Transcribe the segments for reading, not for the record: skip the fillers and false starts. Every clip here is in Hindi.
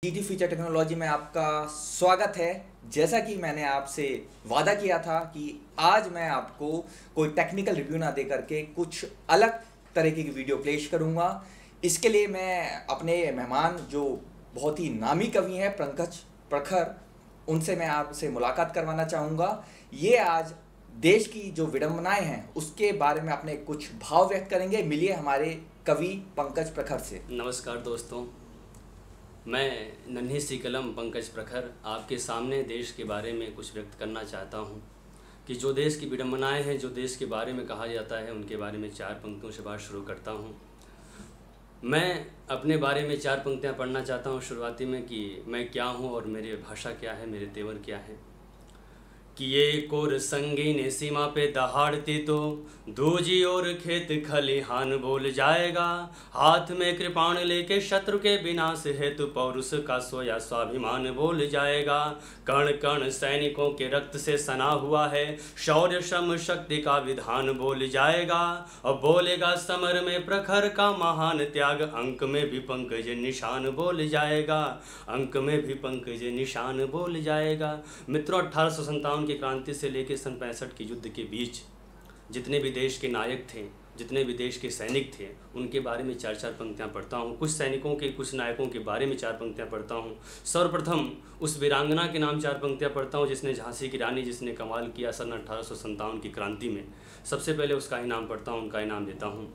जीटी फ्यूचर टेक्नोलॉजी में आपका स्वागत है। जैसा कि मैंने आपसे वादा किया था कि आज मैं आपको कोई टेक्निकल रिव्यू ना दे करके कुछ अलग तरीके की वीडियो पेश करूंगा। इसके लिए मैं अपने मेहमान जो बहुत ही नामी कवि हैं पंकज प्रखर, उनसे मैं आपसे मुलाकात करवाना चाहूँगा। ये आज देश की जो विडंबनाएं हैं उसके बारे में अपने कुछ भाव व्यक्त करेंगे। मिलिए हमारे कवि पंकज प्रखर से। नमस्कार दोस्तों, मैं नन्ही सी कलम पंकज प्रखर आपके सामने देश के बारे में कुछ व्यक्त करना चाहता हूं कि जो देश की विडंबनाएं हैं, जो देश के बारे में कहा जाता है, उनके बारे में 4 पंक्तियों से बात शुरू करता हूं। मैं अपने बारे में 4 पंक्तियां पढ़ना चाहता हूं शुरुआती में कि मैं क्या हूं और मेरी भाषा क्या है, मेरे तेवर क्या है। कि ये कोर संगीन सीमा पे दहाड़ती तो दूजी और खेत खलिहान बोल जाएगा। हाथ में कृपाण लेके शत्रु के विनाश हेतु पौरुष का सोया स्वाभिमान बोल जाएगा। कण कण सैनिकों के रक्त से सना हुआ है, शौर्य श्रम शक्ति का विधान बोल जाएगा। और बोलेगा समर में प्रखर का महान त्याग, अंक में भी पंकज निशान बोल जाएगा। अंक में भी पंकज निशान बोल जाएगा। मित्रों, 1857 की क्रांति से लेकर सन 65 के युद्ध के बीच जितने भी देश के नायक थे, जितने भी देश के सैनिक थे, उनके बारे में 4-4 पंक्तियां पढ़ता हूं। कुछ सैनिकों के, कुछ नायकों के बारे में 4 पंक्तियां पढ़ता हूं। सर्वप्रथम उस वीरांगना के नाम 4 पंक्तियां पढ़ता हूं जिसने झांसी की रानी, जिसने कमाल किया सन 1857 की क्रांति में। सबसे पहले उसका ही नाम पढ़ता हूँ, उनका ही नाम देता हूँ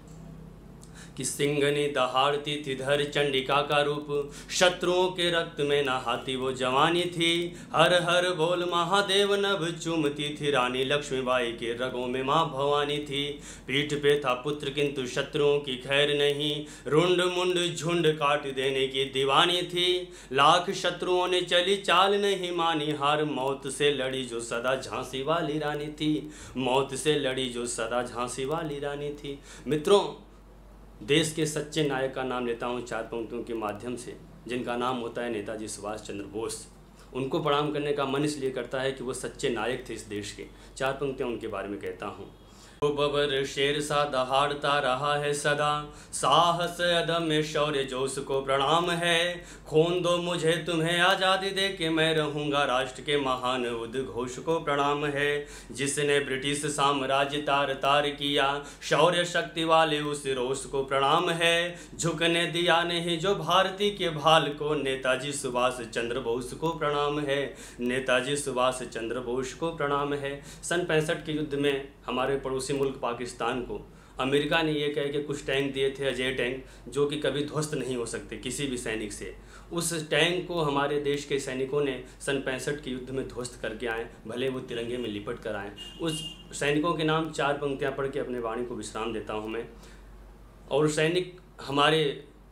कि सिंघनी दहाड़ती थी धर चंडिका का रूप, शत्रुओं के रक्त में नहाती वो जवानी थी। हर हर बोल महादेव नभ चूमती थी, रानी लक्ष्मीबाई के रगों में माँ भवानी थी। पीठ पे था पुत्र किंतु शत्रुओं की खैर नहीं, रुंड मुंड झुंड काट देने की दीवानी थी। लाख शत्रुओं ने चली चाल नहीं मानी हार, मौत से लड़ी जो सदा झांसी वाली रानी थी। मौत से लड़ी जो सदा झांसी वाली रानी थी। मित्रों, देश के सच्चे नायक का नाम लेता हूँ 4 पंक्तियों के माध्यम से, जिनका नाम होता है नेताजी सुभाष चंद्र बोस। उनको प्रणाम करने का मन इसलिए करता है कि वो सच्चे नायक थे इस देश के। 4 पंक्तियाँ उनके बारे में कहता हूँ। वो बबर शेर सा दहाड़ता रहा है सदा, साहस अदम्य शौर्य जोश को प्रणाम है। खून दो मुझे तुम्हें आज़ादी दे के मैं रहूँगा, राष्ट्र के महान उद्घोष को प्रणाम है। जिसने ब्रिटिश साम्राज्य तार तार किया, शौर्य शक्ति वाले उस रोष को प्रणाम है। झुकने दिया नहीं जो भारती के भाल को, नेताजी सुभाष चंद्र बोस को प्रणाम है। नेताजी सुभाष चंद्र बोस को प्रणाम है। सन 65 के युद्ध में हमारे पड़ोसी मुल्क पाकिस्तान को अमेरिका ने ये कह के कुछ टैंक दिए थे, अजय टैंक, जो कि कभी ध्वस्त नहीं हो सकते किसी भी सैनिक से। उस टैंक को हमारे देश के सैनिकों ने सन 65 के युद्ध में ध्वस्त करके आए, भले वो तिरंगे में लिपट कर आए। उस सैनिकों के नाम 4 पंक्तियाँ पढ़ के अपने वाणी को विश्राम देता हूँ मैं। और सैनिक हमारे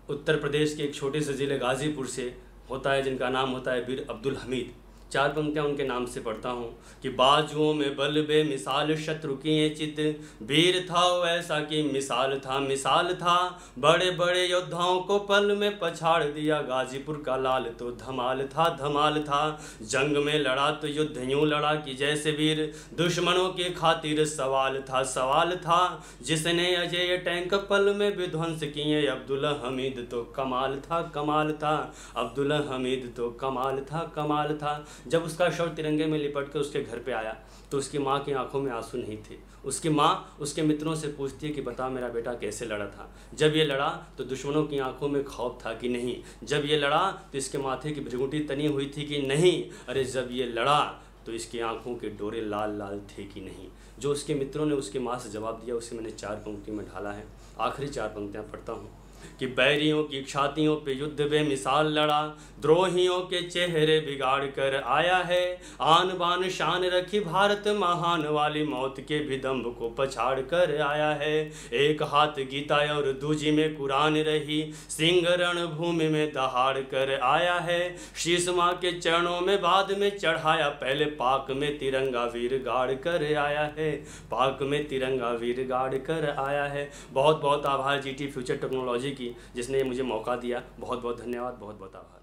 उत्तर प्रदेश के एक छोटे से ज़िले गाज़ीपुर से होता है, जिनका नाम होता है वीर अब्दुल हमीद। 4 पंक्तियाँ उनके नाम से पढ़ता हूँ कि बाजुओं में बल बेमिसाल शत्रु किए चित, वीर था वैसा कि मिसाल था मिसाल था। बड़े बड़े योद्धाओं को पल में पछाड़ दिया, गाजीपुर का लाल तो धमाल था धमाल था। जंग में लड़ा तो युद्ध यूँ लड़ा कि जैसे वीर, दुश्मनों की खातिर सवाल था सवाल था। जिसने अजय टैंक पल में विध्वंस किए, अब्दुल हमीद तो कमाल था कमाल था। अब्दुल हमीद तो कमाल था कमाल था। जब उसका शव तिरंगे में लिपट कर उसके घर पे आया तो उसकी माँ की आंखों में आंसू नहीं थे। उसकी माँ उसके मित्रों से पूछती है कि बता मेरा बेटा कैसे लड़ा था। जब ये लड़ा तो दुश्मनों की आंखों में खौफ था कि नहीं। जब ये लड़ा तो इसके माथे की भृगुटी तनी हुई थी कि नहीं। अरे जब ये लड़ा तो इसकी आंखों के डोरे लाल लाल थे कि नहीं। जो उसके मित्रों ने उसकी माँ से जवाब दिया उसे मैंने 4 पंक्ति में ढाला है। आखिरी 4 पंक्तियाँ पढ़ता हूँ कि बैरियों की छातियों पे युद्ध बेमिसाल लड़ा, द्रोहियों के चेहरे बिगाड़ कर आया है। आन बान शान रखी भारत महान वाली, मौत के भी दम्भ को पछाड़ कर आया है। एक हाथ गीता और दूजी में कुरान रही, सिंह रणभूमि में दहाड़ कर आया है। शीश माँ के चरणों में बाद में चढ़ाया, पहले पाक में तिरंगा वीर गाड़ कर आया है। पाक में तिरंगा वीर गाड़ कर आया है। बहुत बहुत आभार जीटी फ्यूचर टेक्नोलॉजी की, जिसने मुझे मौका दिया। बहुत बहुत धन्यवाद, बहुत बहुत आभार।